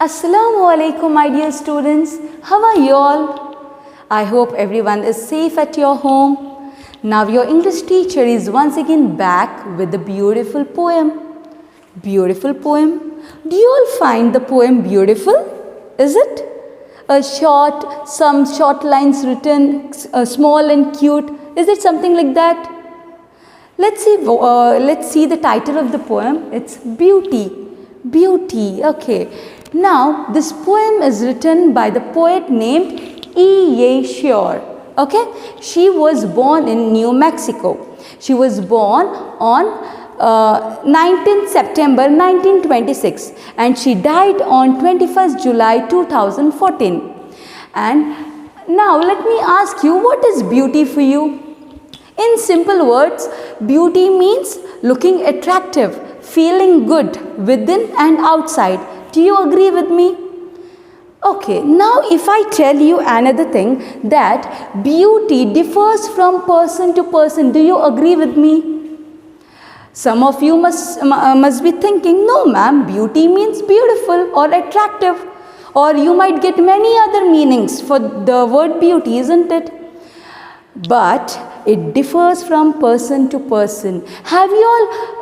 Assalamu alaikum, my dear students. How are you all? I hope everyone is safe at your home. Now your English teacher is once again back with a beautiful poem. Beautiful poem. Do you all find the poem beautiful? Is it? Some short lines written, small and cute. Is it something like that? Let's see the title of the poem. It's Beauty. Beauty. Okay. Now this poem is written by the poet named E.A. Shore. Okay. She was born in New Mexico. She was born on 19th September 1926 and she died on 21st July 2014. And now let me ask you, what is beauty for you? In simple words, beauty means looking attractive, feeling good within and outside. Do you agree with me? Okay, now if I tell you another thing, that beauty differs from person to person, do you agree with me? Some of you must be thinking, no ma'am, beauty means beautiful or attractive, or you might get many other meanings for the word beauty, isn't it? But it differs from person to person. Have you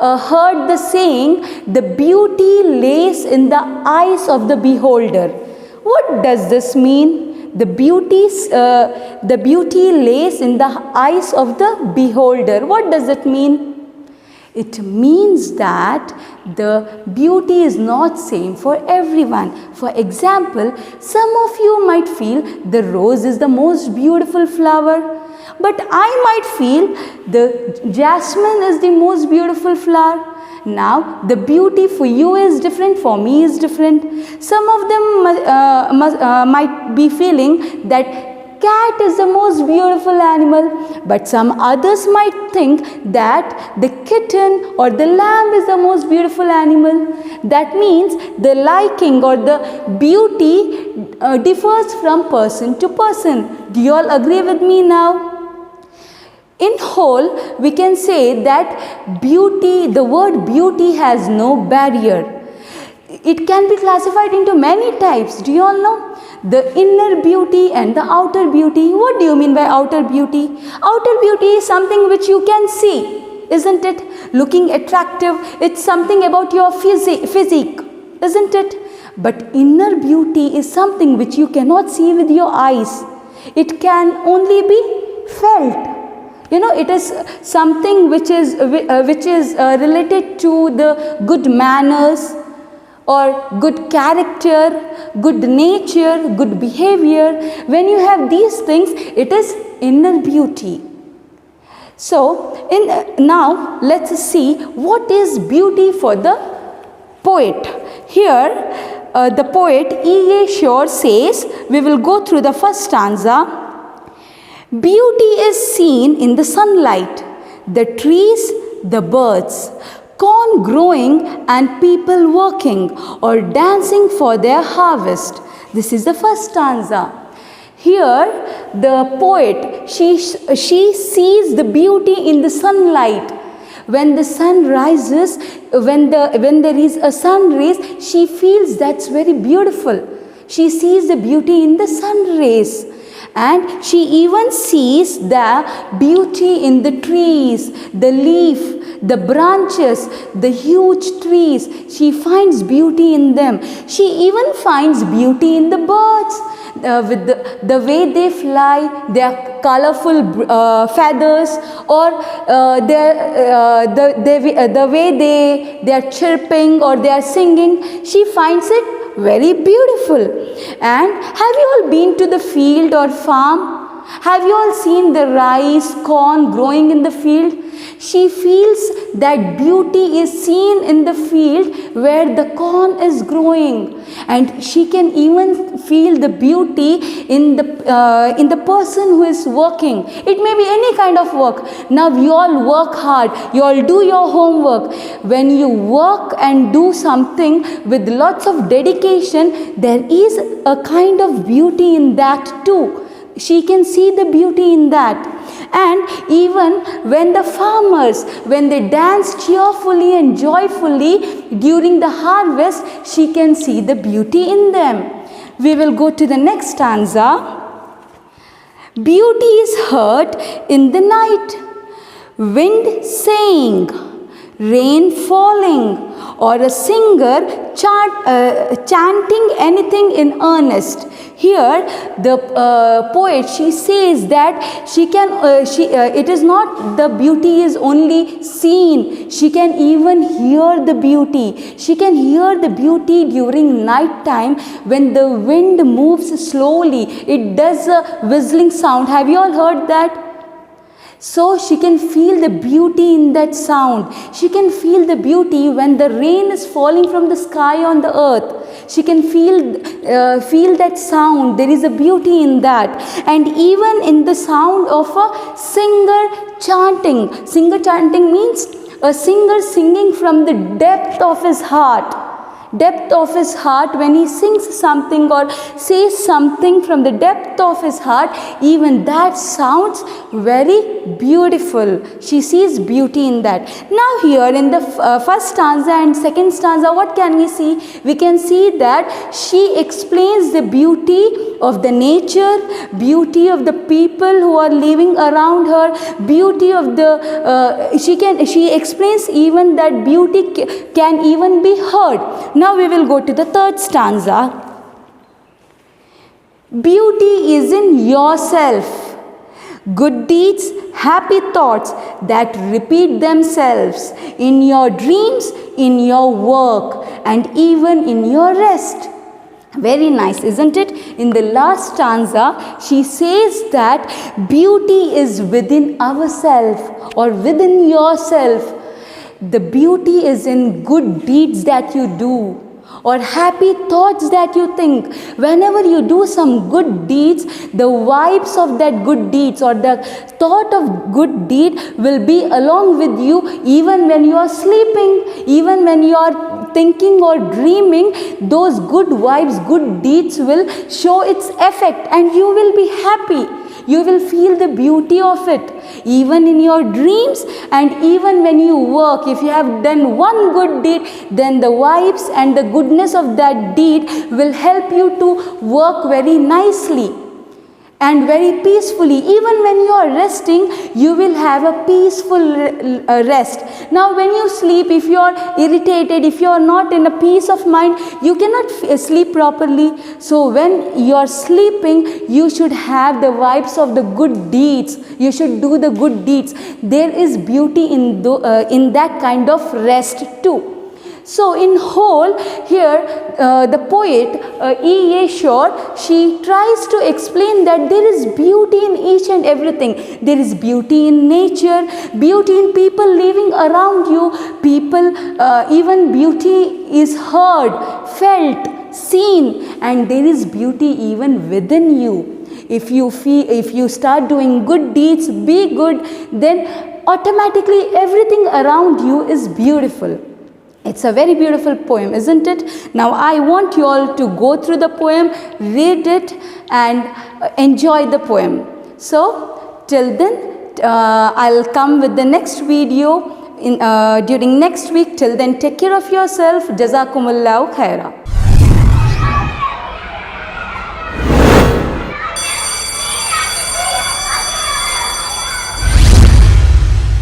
all heard the saying, the beauty lays in the eyes of the beholder? What does this mean? The beauty lays in the eyes of the beholder. What does it mean? It means that the beauty is not same for everyone. For example, some of you might feel the rose is the most beautiful flower, but I might feel the jasmine is the most beautiful flower. Now, the beauty for you is different, for me is different. Some of them might be feeling that cat is the most beautiful animal, but some others might think that the kitten or the lamb is the most beautiful animal. That means the liking or the beauty differs from person to person. Do you all agree with me now? In whole, we can say that beauty, the word beauty has no barrier. It can be classified into many types. Do you all know? The inner beauty and the outer beauty. What do you mean by outer beauty? Outer beauty is something which you can see, isn't it? Looking attractive, it's something about your physique, isn't it? But inner beauty is something which you cannot see with your eyes. It can only be felt. You know, it is something which is related to the good manners or good character, good nature, good behavior. When you have these things, it is inner beauty. So, now let's see what is beauty for the poet. Here, the poet E.A. Shore says, we will go through the first stanza. Beauty is seen in the sunlight, the trees, the birds, corn growing and people working or dancing for their harvest. This is the first stanza. Here the poet, she sees the beauty in the sunlight. When the sun rises, when there is a sun rays, she feels that's very beautiful. She sees the beauty in the sun rays. And she even sees the beauty in the trees, the leaf, the branches, the huge trees. She finds beauty in them. She even finds beauty in the birds, with the way they fly, their colorful feathers, or the way they are chirping or they are singing. She finds it very beautiful. And have you all been to the field or farm? Have you all seen the rice, corn growing in the field? She feels that beauty is seen in the field where the corn is growing, and she can even feel the beauty in the person who is working. It may be any kind of work. Now you all work hard, you all do your homework. When you work and do something with lots of dedication, there is a kind of beauty in that too. She can see the beauty in that. And even when the farmers, when they dance cheerfully and joyfully during the harvest, she can see the beauty in them. We will go to the next stanza. Beauty is heard in the night, wind saying, rain falling, or a singer chanting anything in earnest. Here the poet, she says that she can it is not the beauty is only seen, she can even hear the beauty. She can hear the beauty during night time when the wind moves slowly. It does a whistling sound. Have you all heard that? So she can feel the beauty in that sound. She can feel the beauty when the rain is falling from the sky on the earth. She can feel that sound. There is a beauty in that. And even in the sound of a singer chanting. Singer chanting means a singer singing from the depth of his heart. Depth of his heart, when he sings something or says something from the depth of his heart, even that sounds very beautiful. She sees beauty in that. Now here in the first stanza and second stanza, what can we see? We can see that she explains the beauty of the nature, beauty of the people who are living around her, beauty of the she explains even that beauty can even be heard. Now we will go to the third stanza. Beauty is in yourself. Good deeds, happy thoughts that repeat themselves in your dreams, in your work, and even in your rest. Very nice, isn't it? In the last stanza, she says that beauty is within ourselves or within yourself. The beauty is in good deeds that you do or happy thoughts that you think. Whenever you do some good deeds, the vibes of that good deeds or the thought of good deed will be along with you even when you are sleeping, even when you are thinking or dreaming. Those good vibes, good deeds will show its effect and you will be happy. You will feel the beauty of it even in your dreams and even when you work. If you have done one good deed, then the vibes and the goodness of that deed will help you to work very nicely and very peacefully. Even when you are resting, you will have a peaceful rest. Now when you sleep, if you are irritated, if you are not in a peace of mind, you cannot sleep properly. So when you are sleeping, you should have the vibes of the good deeds. You should do the good deeds. There is beauty in that kind of rest too. So in whole, here the poet E. A. Shore, she tries to explain that there is beauty in each and everything. There is beauty in nature, beauty in people living around you, people, even beauty is heard, felt, seen, and there is beauty even within you. If you start doing good deeds, be good, then automatically everything around you is beautiful. It's a very beautiful poem, isn't it? Now I want you all to go through the poem, read it and enjoy the poem. So till then, I'll come with the next video during next week. Till then, take care of yourself. Jazakumullahu khaira.